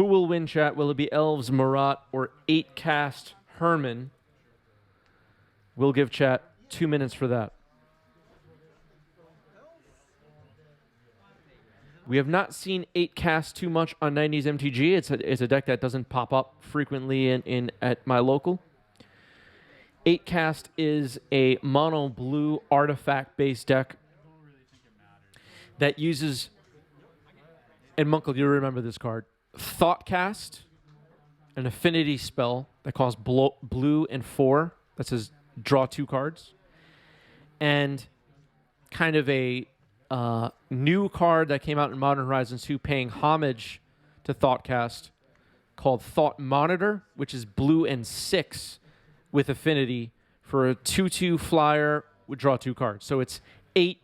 Who will win, chat? Will it be Elves, Marat, or 8-cast Herman? We'll give chat 2 minutes for that. We have not seen 8-cast too much on 90s MTG. It's a deck that doesn't pop up frequently in at my local. 8-cast is a mono blue artifact-based deck that uses, and Munkle, you remember this card, Thoughtcast, an affinity spell that costs blue and 4, that says draw 2 cards, and kind of a new card that came out in Modern Horizons 2 paying homage to Thoughtcast called Thought Monitor, which is blue and 6 with affinity for a 2/2 flyer would draw 2 cards. So it's 8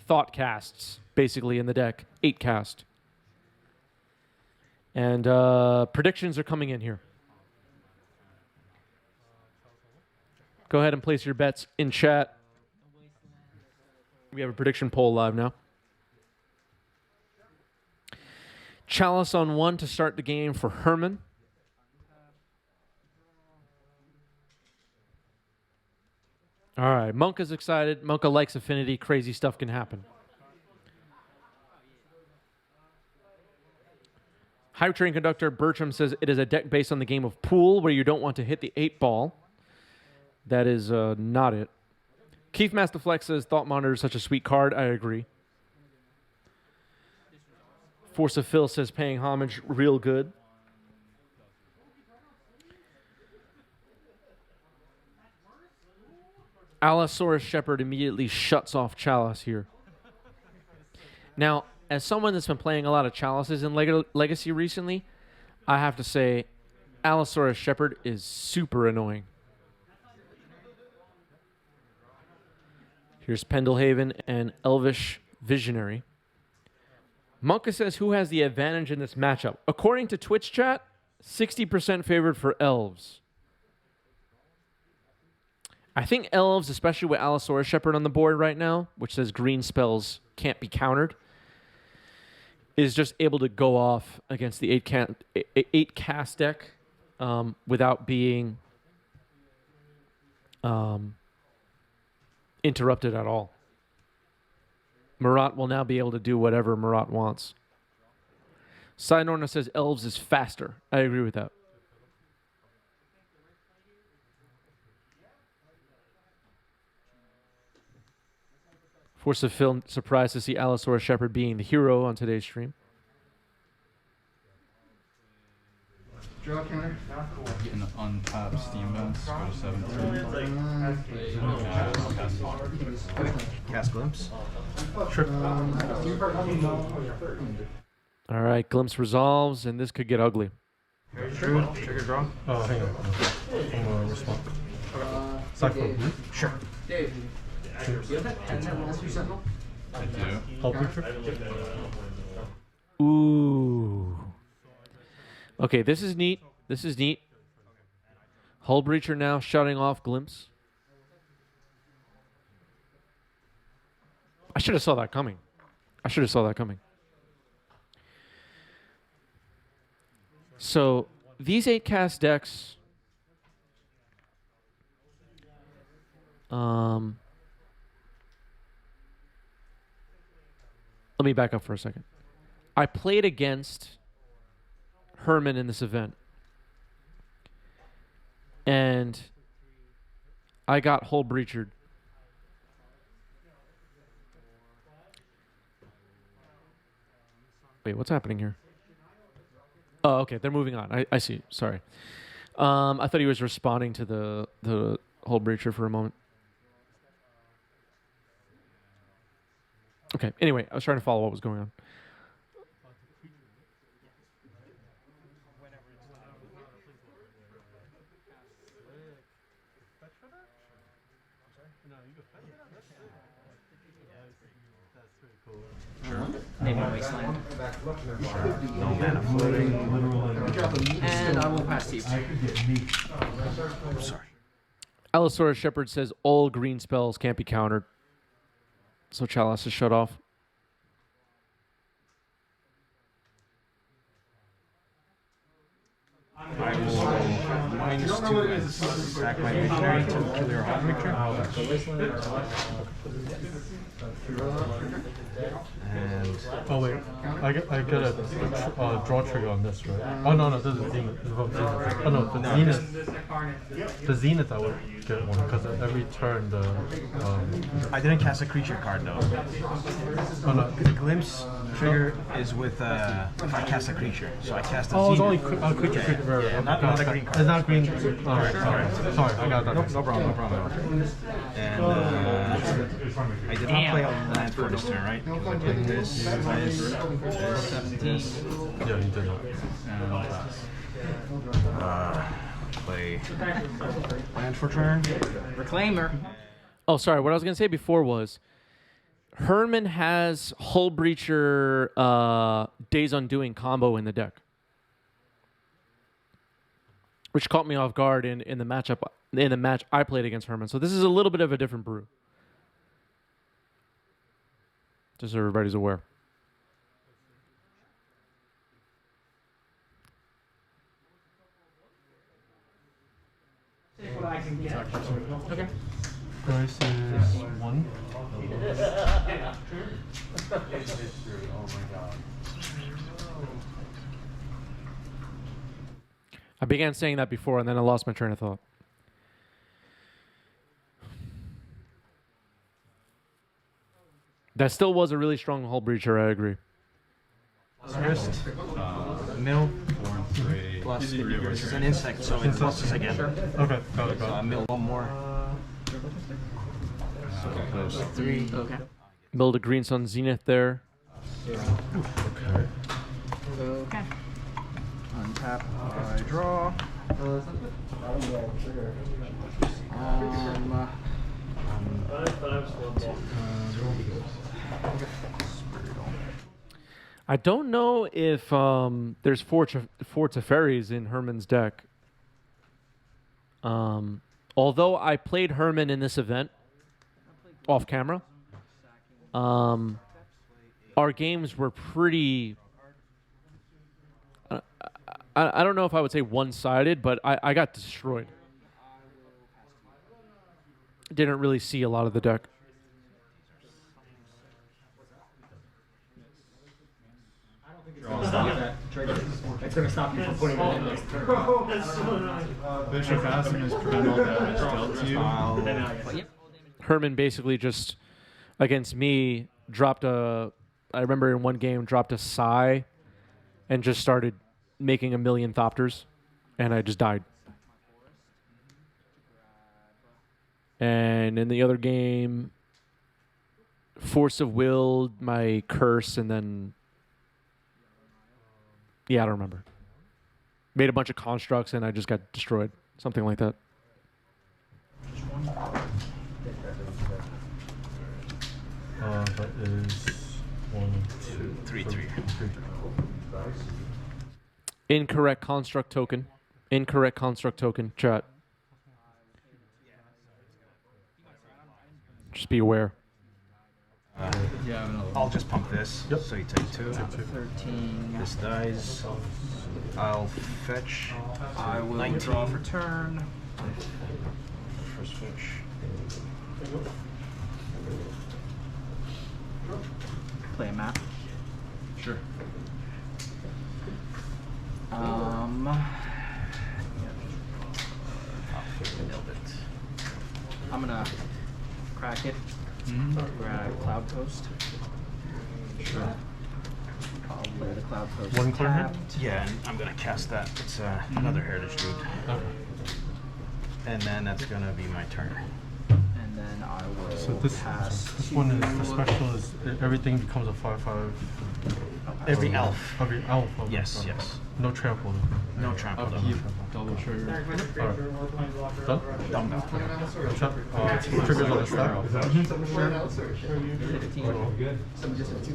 Thoughtcasts basically in the deck, 8 cast. And predictions are coming in here. Go ahead and place your bets in chat. We have a prediction poll live now. Chalice on 1 to start the game for Herman. All right, Monka's excited. Monka likes affinity. Crazy stuff can happen. Hype Train Conductor Bertram says it is a deck based on the game of Pool where you don't want to hit the 8-ball. That is not it. Keith Masterflex says Thought Monitor is such a sweet card. I agree. Force of Phil says paying homage real good. Allosaurus Shepherd immediately shuts off Chalice here. Now, as someone that's been playing a lot of Chalices in Legacy recently, I have to say Allosaurus Shepherd is super annoying. Here's Pendelhaven and Elvish Visionary. Monka says who has the advantage in this matchup? According to Twitch chat, 60% favored for Elves. I think Elves, especially with Allosaurus Shepherd on the board right now, which says green spells can't be countered, is just able to go off against the 8-cast deck without being interrupted at all. Marat will now be able to do whatever Marat wants. Sidenorna says Elves is faster. I agree with that. Force of Phil, surprised to see Allosaurus Shepherd being the hero on today's stream. Draw counter. You can untap Steam Vents, go to 7/3. Cast Glimpse. All right, Glimpse resolves, and this could get ugly. Trigger draw. Oh, hang on. I'm gonna respond. Cypher, Sure. Dave. Do you have that pen that lasts you Sentinel? I do. Hull Breacher. Ooh. Okay, this is neat. This is neat. Hull Breacher now shutting off Glimpse. I should have saw that coming. So these 8-cast decks, let me back up for a second. I played against Herman in this event, and I got Hull Breachered. Wait, what's happening here? Oh, okay, they're moving on. I see. Sorry. I thought he was responding to the Hull Breacher for a moment. Okay, anyway, I was trying to follow what was going on. Maybe Wasteland. No mana floating. And I will pass to you. I'm sorry. Allosaurus Shepherd says all green spells can't be countered. So Chalice is shut off. I will -2 and sack my missionary to clear a hot picture. And Oh wait, I get a draw trigger on this, right? Oh no, this is Zenith. This is from Zenith. Oh no, the Zenith I would get one because every turn the. I didn't cast a creature card though. Oh no. The glimpse trigger is with if I cast a creature. So I cast a Oh, it's Zenith. only creature. Right, Yeah, right. not a green card. It's not green. Alright, sorry, I got that. No problem. And I did not play a land for this turn, right? Because I played this, 70. Yeah, you did not. And I'll pass. Play land for turn. Reclaimer. Oh, sorry. What I was going to say before was Herman has Hull Breacher Days Undoing combo in the deck, which caught me off guard in the match I played against Herman. So this is a little bit of a different brew. Just so everybody's aware. Okay. Price is 1. I began saying that before, and then I lost my train of thought. That still was a really strong Hull Breacher, I agree. Wrist. Mill. 4 and 3. Plus, this is an insect, so it pluses again. Okay, got it. So I mill one more. So close 3. Okay. Build a Green Sun Zenith there. Okay. Okay. Untap, I draw. I don't know if there's four Teferis in Herman's deck. Although I played Herman in this event off camera, our games were pretty. I don't know if I would say one-sided, but I got destroyed. Didn't really see a lot of the deck. It's gonna stop you from putting it in next turn. Bishop Assassin is prevent all damage dealt to you. Herman basically just against me dropped a. I remember in one game dropped a Psy, and just started making a million Thopters, and I just died. And in the other game, Force of Will, my Curse, and then I don't remember. Made a bunch of constructs, and I just got destroyed. Something like that. That is 1, 2, 3. Incorrect construct token. Incorrect construct token. Chat. Just be aware. Yeah, I'll just pump this. Yep. So you take 2. 13. This dies. I'll fetch. I will 19. draw for turn. First fetch. Play a map. Sure. Nailed it. I'm gonna crack it. Grab Cloud Coast. Sure. I'll play the Cloud Coast. One card hit? tapped. Yeah, and I'm gonna cast that. It's another Heritage Druid. Okay. And then that's gonna be my turn. And then I will So this one is the special is everything becomes a 5/5. Every elf. Every elf. Okay, Yes, got it. yes. No trample. No trample. though. Upkeep, double trigger. Alright. Done? Dumb. Triggers on the stack. Is that 15.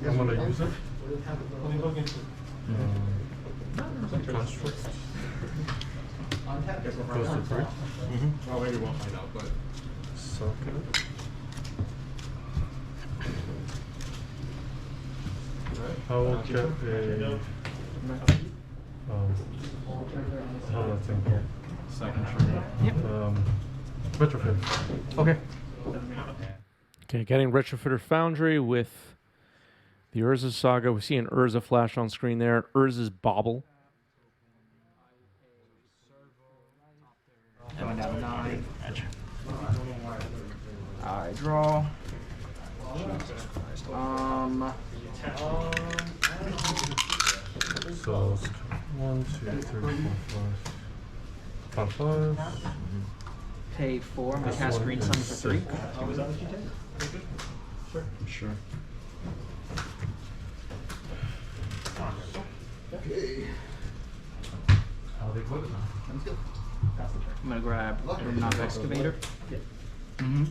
I'm gonna use it. Construct. Goes to 3. Well, maybe we'll find out, but So I will get a second trigger. Yep. Retrofit. Okay. Okay, getting Retrofitter Foundry with the Urza Saga. We see an Urza flash on screen there. Urza's Bobble. And we have 9. I draw. So 1, 2, 3, 4, 5. 5, 5. Pay 4. I'm gonna This cast one Green is Sun for 3. Sure. I'm gonna grab Luminous Excavator. Mm-hmm.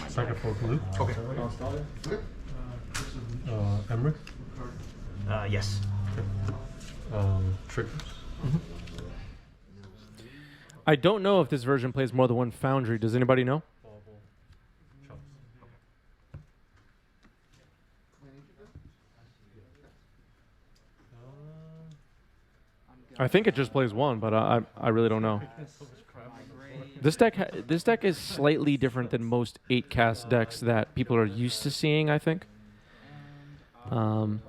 Second for blue. Okay. Emmerich. Yes. Triggers. I don't know if this version plays more than one Foundry. Does anybody know? I think it just plays one, but I really don't know. This deck is slightly different than most 8-cast decks that people are used to seeing, I think. I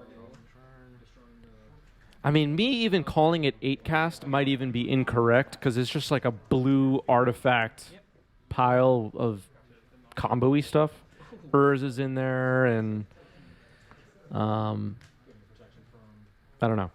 mean, me even calling it 8-cast might even be incorrect because it's just like a blue artifact pile of combo-y stuff. Urza is in there, and I don't know.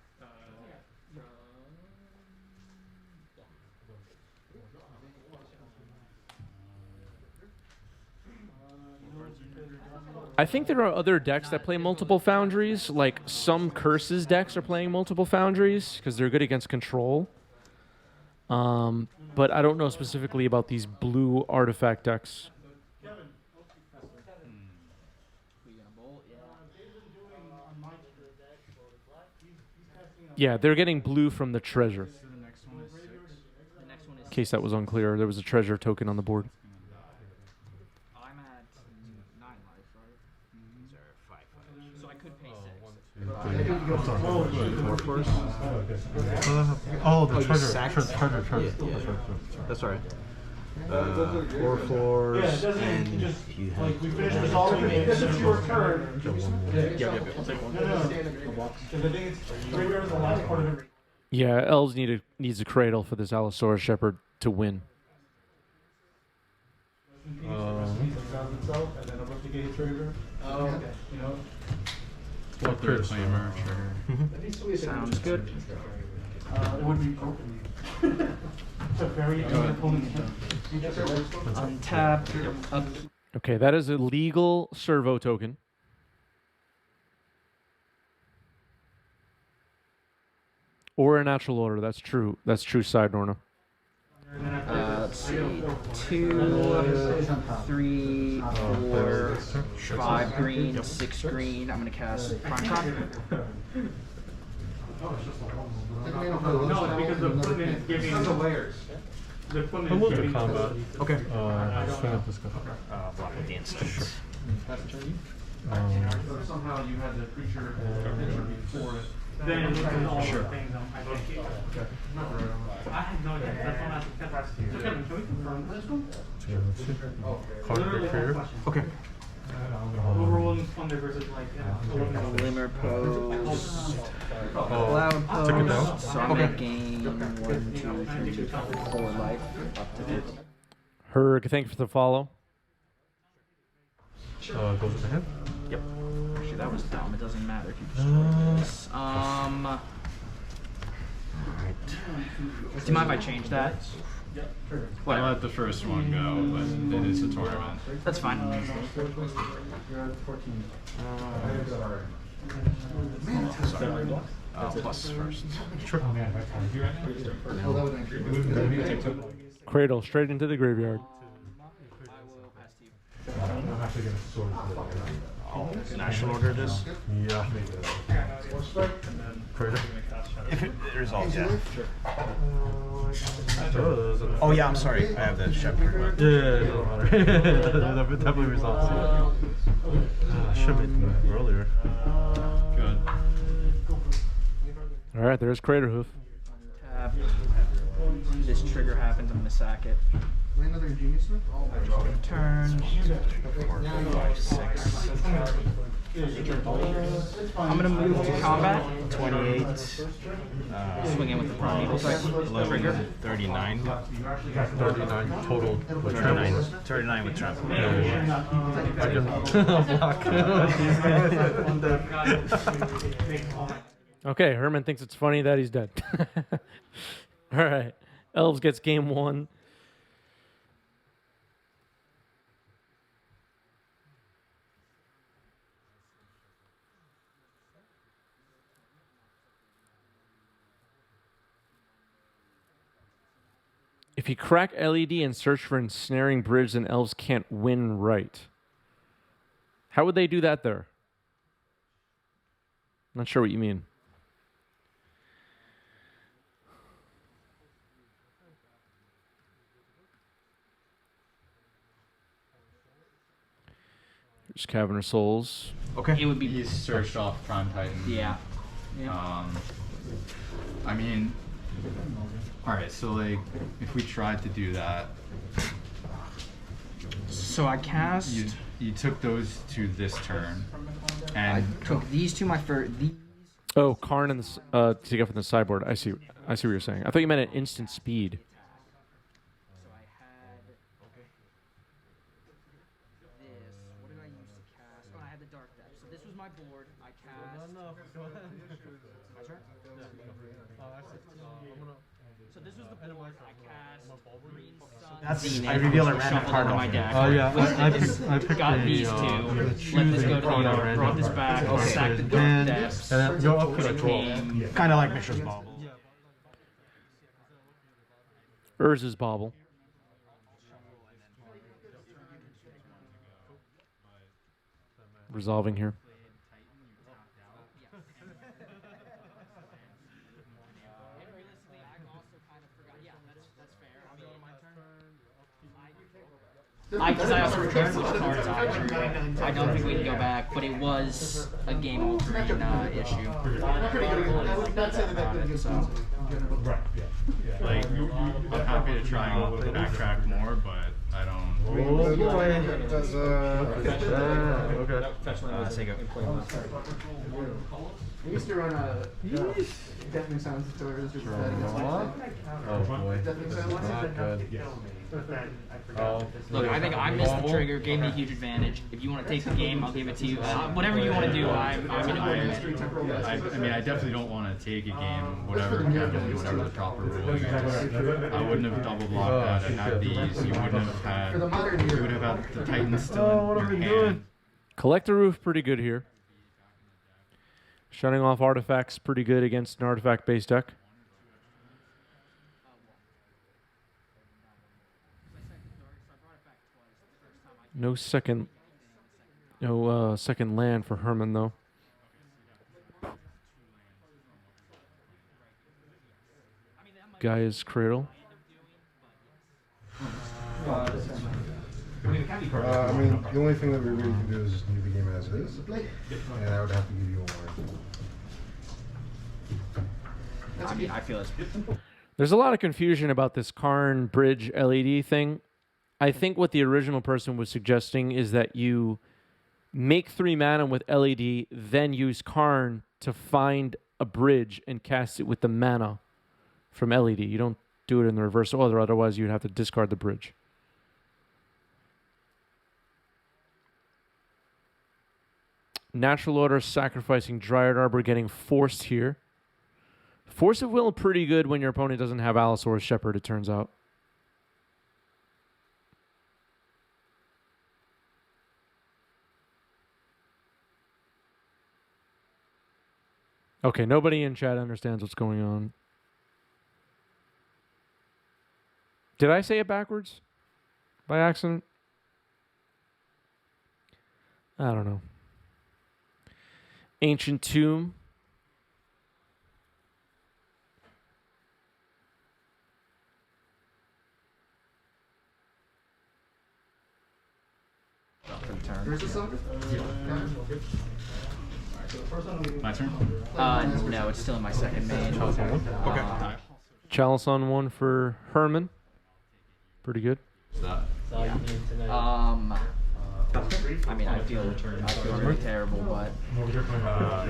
I think there are other decks that play multiple Foundries, like some Curses decks are playing multiple Foundries because they're good against control. But I don't know specifically about these blue artifact decks. Yeah, they're getting blue from the treasure. In case that was unclear, there was a treasure token on the board. I'm at 9 life, right? These are 5. So I could pay 6. Oh, the you treasure. sacked? Treasure. That's alright. 4 floors, and you have We finished resolving it. This is your turn. Yep. I'll take one. Because I think it's graveyard is the last part of it. Yeah, Elves needs a cradle for this Allosaurus Shepherd to win. And then a replicated trigger. Oh, okay. You know. What third claimer trigger. Sounds good. It would be to vary your opponent's turn. Untap. Up. Okay, that is a legal servo token. Or a natural order. That's true. That's true side, Norna. Let's see. 2, 3, 4, 5 green, 6 green. I'm gonna cast Prime Trap. No, because the equipment is giving the layers. The equipment I'll move is to giving combat. Okay. Swing up this guy. Block with the instant. somehow you had the creature before it. Then it looks at all the things I think. I had no idea. That's one I asked you. So Kevin, can we confirm this one? Card creator. Okay. Overrolling Thunder versus like Glimmer Post. Oh, Cloud took it down. Post. So I'm gonna gain 1, 2, 3, 4 life. Up to this. Herg, thank you for the follow. Goes to the head. Yep. Actually, that was dumb. It doesn't matter if you destroy this. Alright. Do you mind if I change that? I let the first one go, but it is a tournament. That's fine. Plus first. Cradle straight into the graveyard. National order this? Yeah. Crater. If it resolves, yeah. Oh, yeah, I'm sorry. I have the shepherd. yeah, it doesn't matter. That definitely results. I should have made them earlier. Good. All right, there's Craterhoof. Tap. This trigger happens, I'm gonna sack it. Turn. 4, 5, 6. I'm gonna move to combat. 28. Swing in with the Prime Eagle type. 11, 39. 39 total with 39, trample. 39 with trap. I just block. Okay, Herman thinks it's funny that he's dead. All right, Elves gets game 1. If you crack LED and search for ensnaring bridge, then Elves can't win right. How would they do that there? Not sure what you mean. Here's Cavern of Souls. Okay. It would be. He's searched off Prime Titan. Yeah. I mean, alright, so like, if we tried to do that, So I cast. you took those to this turn, and I took these to my first. These. Oh, Karn and the to get from the sideboard. I see what you're saying. I thought you meant an instant speed. So I had this. What did I use to cast? Oh, I had the Dark Depths. So this was my board. I cast. My turn? So this was the board. I cast Green Sun. That's I reveal a random card on on my deck. Oh yeah, I picked Got the, these two. Let this go to the yard. Brought this back. Sacked the Dark and Depths. then go up to the draw. Became kind of like Mishra's Bauble. Urz's Bauble. Resolving here. Because I also returned which cards I drew. I don't think we can go back, but it was a game altering issue. like, I'm happy to try and backtrack more, but I don't. Oh boy. Okay. Let's take it. I used to run deafening sounds tutorials with Oh boy. Not good. Oh. Look, I think I missed the trigger, gave me a huge advantage. If you want to take the game, I'll give it to you. Whatever you want to do, I'm in agreement. I mean, I definitely don't want to take a game, whatever the proper rule is. I wouldn't have double blocked that. I had these. You wouldn't have had. You would have had the Titans still in your hand. Collector Roof pretty good here. Shutting off artifacts pretty good against an artifact-based deck. No second land for Herman though. Gaia's Cradle. I mean, the only thing that we really can do is just leave the game as it is, and I would have to give you a warning. I mean, I feel it's There's a lot of confusion about this Karn bridge LED thing. I think what the original person was suggesting is that you make 3 mana with LED, then use Karn to find a bridge and cast it with the mana from LED. You don't do it in the reverse order, otherwise you'd have to discard the bridge. Natural Order sacrificing Dryad Arbor, getting forced here. Force of Will pretty good when your opponent doesn't have Allosaurus Shepherd, it turns out. Okay, nobody in chat understands what's going on. Did I say it backwards? By accident? I don't know. Ancient Tomb. for the turn. Where's the silver? My turn? No, it's still in my second main. Okay. Chalice on 1 for Herman. Pretty good. I mean, I feel really terrible, but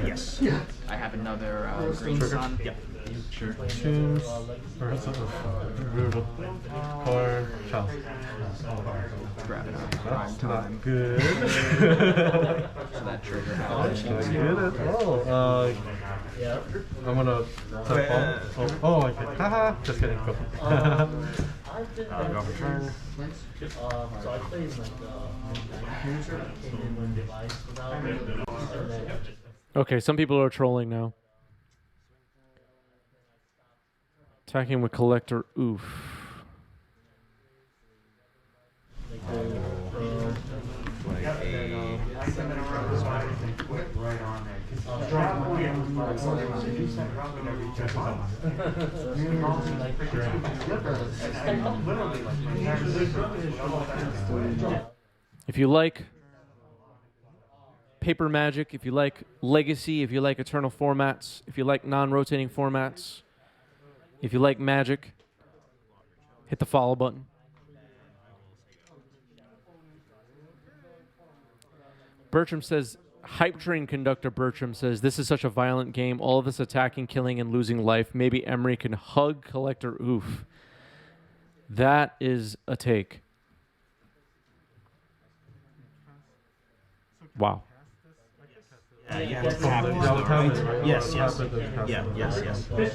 Yes. I have another green sun. Yep. Sure. Choose. Or is it brutal? Karn. Chalice. Grab it up. Prime That's time. not good. So that trigger happens. Can I get it? Oh, I'm gonna tap off. Oh, okay. Haha. Just kidding. Go. Go for turn. So I played Okay, some people are trolling now. Attacking with Collector. Oof. If you like paper Magic, if you like Legacy, if you like Eternal formats, if you like non-rotating formats, if you like Magic, hit the follow button. Bertram says, Hype Train Conductor Bertram says, this is such a violent game. All of this attacking, killing, and losing life. Maybe Emery can hug Collector. Oof. That is a take. Wow. You have to tap it, though, right? Yes, yes. Yeah, yes, yes. Yeah.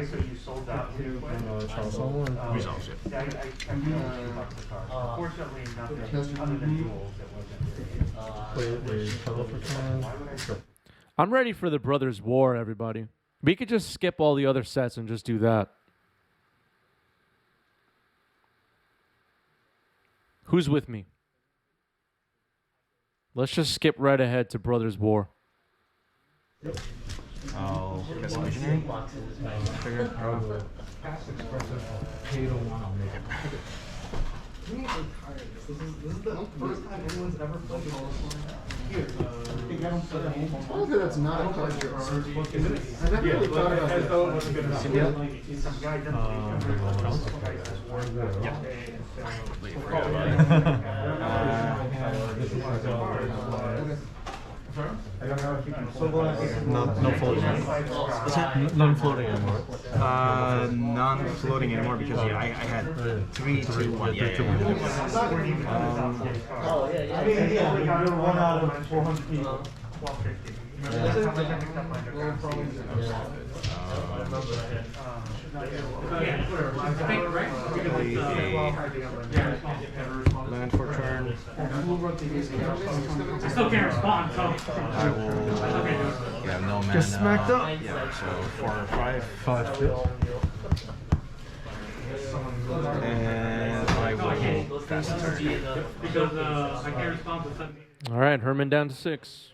So you sold that to Chalice on 1. Resolves it. Unfortunately, nothing other than duels that wasn't. Play a fellow for turn. Go. I'm ready for the Brothers War, everybody. We could just skip all the other sets and just do that. Who's with me? Let's just skip right ahead to Brothers War. I'll get some visionary. Trigger. This is the first time anyone's ever played here. I don't think that's not a card trick. I never really thought about that. Some guy No floating. Non-floating anymore. Non-floating anymore because I had 3, 2, 1. Yeah, yeah, Oh, yeah. One out of 400 people. Land for turn. I still can't respond, so. I will. Yeah, no mana. Get smacked up. Yeah, so 4 or 5. 5 hits. And I will pass the turn. Because I can't respond to something. All right, Herman down to 6.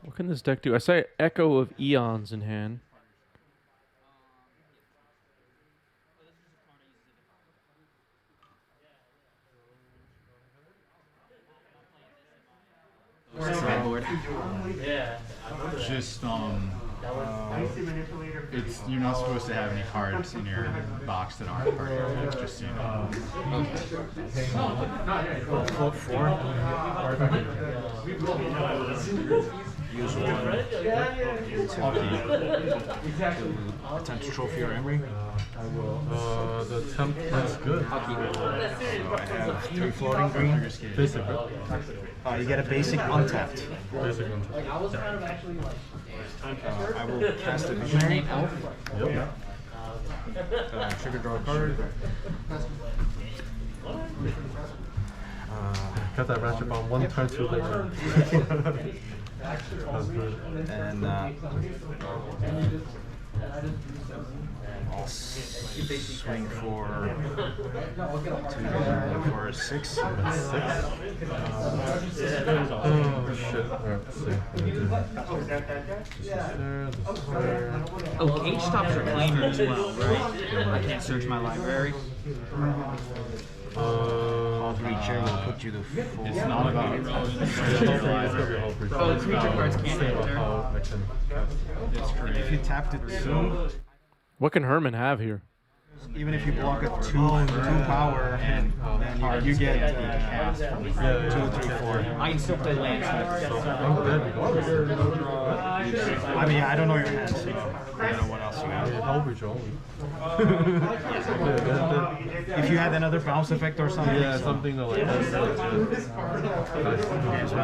What can this deck do? I say Echo of Eons in hand. Yeah. Just it's you're not supposed to have any cards in your box that aren't part of your deck, just so you know. Float 4. Use 1. Attempt to trophy or Emery. The temp is good. So I have 3 floating green. Basic, right? You get a basic untapped. Basic one. I will cast a visionary. Yep. Trigger draw a card. Got that ratchet bomb 1 turn 2 later. That's good. And I'll swing for 2 for a 6. Oh shit. Alright, let's see. What do we do? This is there, this is there. Oh, Cage stops reclaimer as well, right? I can't search my library. All creature will put you to full. It's not about Oh, creature cards can't enter. It's crazy. If you tapped it soon, What can Herman have here? even if you block it two power, then you get 2, 3, 4. I can still play lands. I'm dead regardless. I mean, I don't know your hand, so I don't know what else you have. Hellbreach only. If you had another bounce effect or something. Yeah, something like that. Okay, so